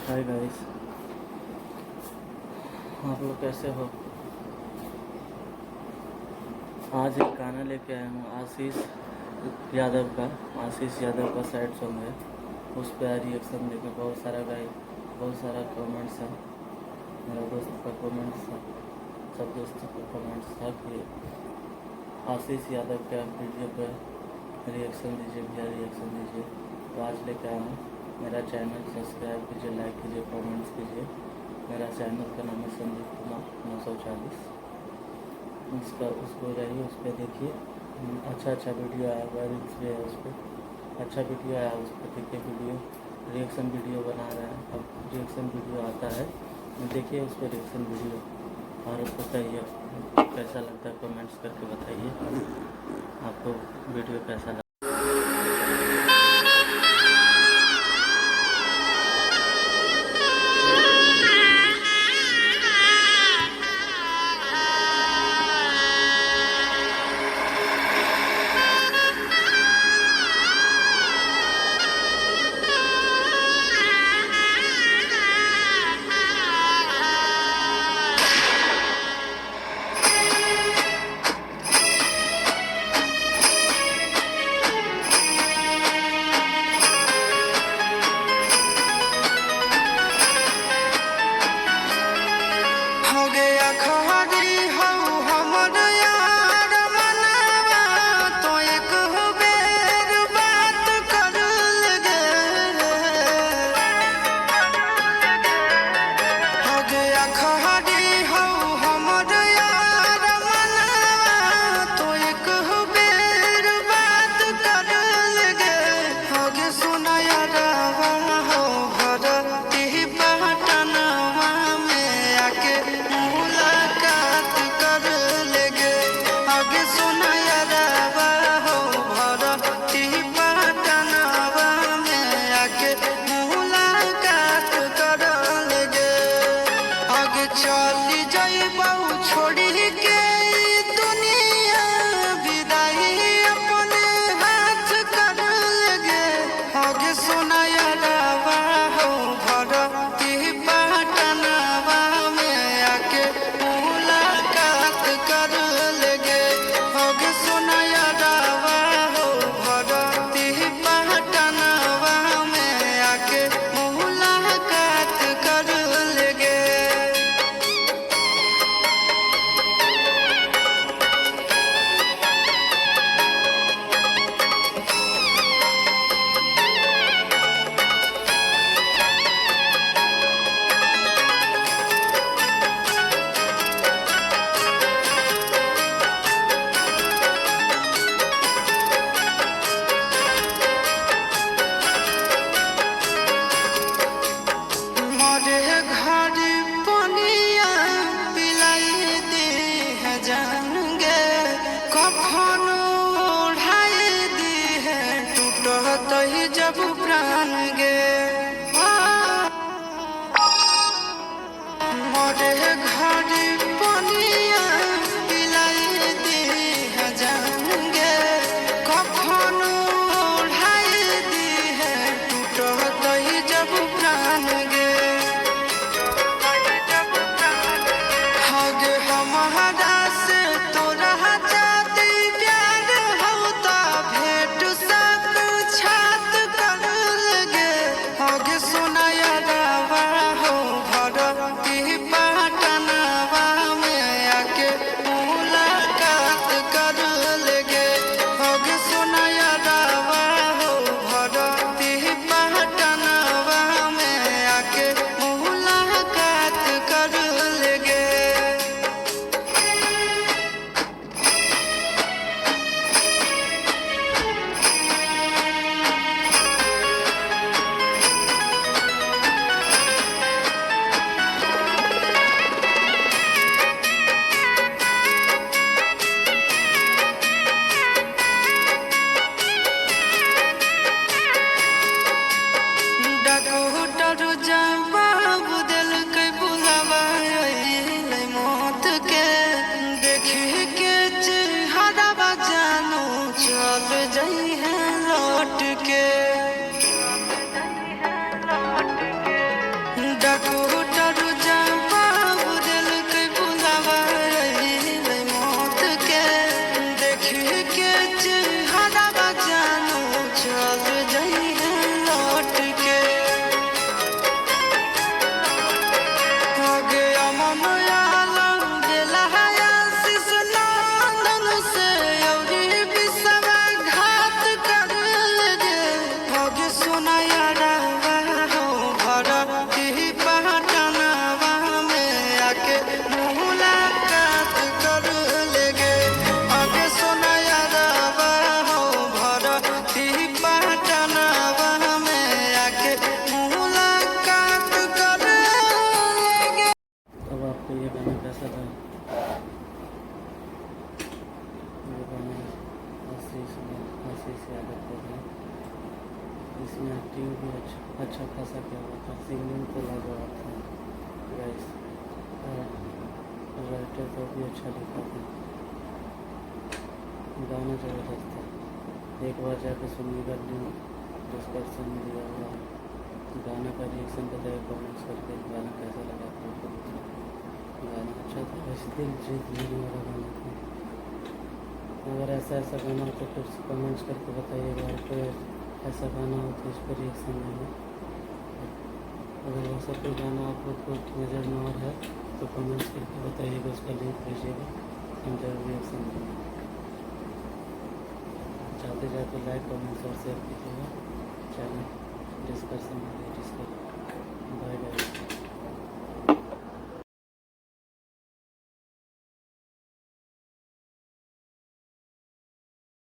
Hi guys, आप लोग कैसे हो। आज एक गाना लेके आया हूँ आशीष यादव का सैड सॉन्ग है। उस पर रिएक्शन देके बहुत सारा कमेंट्स है। मेरा दोस्त का कमेंट्स था, सब दोस्तों का कमेंट्स था कि आशीष यादव के वीडियो पर रिएक्शन दीजिए भैया, रिएक्शन दीजिए। तो आज लेके आया हूँ। मेरा चैनल सब्सक्राइब कीजिए, लाइक कीजिए, कमेंट्स कीजिए। मेरा चैनल का नाम है संजीव कुमार 940। उसको जाइए, उस पर देखिए। अच्छा वीडियो आया हुआ है, रील्स भी है उस पर। अच्छा वीडियो आया, उस पर देखिए। रिएक्शन वीडियो बना रहे हैं। अब रिएक्शन वीडियो आता है, देखिए उस पर रिएक्शन वीडियो। और बताइए कैसा लगता है, कमेंट्स करके बताइए आपको वीडियो कैसा लगा। जब प्राण गे मोरे घड़ी पनिया पिलाई दी है जान गे, कफन ओढ़ाई दी है टूटत ही जब प्राण गे। हगे हमारा से तोरा जाती प्यार होता भेंट साथ छात कर लगे। हगे सुनाया रावा हो भरती पटनवा में आके मुलाकात कर लगे। हगे सुनाया रावा हो भरती पटनवा में आके मुलाकात कर लगे। डॉक्टर जवाब देलकै बुलावा अइलै मौत के, देखी के चेहरा जानू चल जइहे लौट के। हुआ था, सिंगिंग तो लाजवाब था गाइस। राइटर तो भी अच्छा लिखा था, गाना ज़बरदस्त था। एक बार जाकर सुनिएगा, लिंक डिस्क्रिप्शन में दिया हुआ है। गाना का रिएक्शन बताइए कमेंट्स करके, गाना कैसा लगा आपको। गाना अच्छा था, वैसे दिल जीत लेने वाला गाना था। अगर ऐसा गाना हो तो फिर कमेंट्स करके बताइएगा, और कोई ऐसा गाना हो तो इस पर रिएक्शन देंगे। अगर वैसा कोई गाना आप लोग को नज़र में और है तो कमेंट्स करके बताइएगा, उसका लिंक भेजिएगा, हम जरूर रिएक्शन देंगे। जाते जाते लाइक कमेंट्स और शेयर कीजिएगा, चैनल डिस्कशन में। Bye by.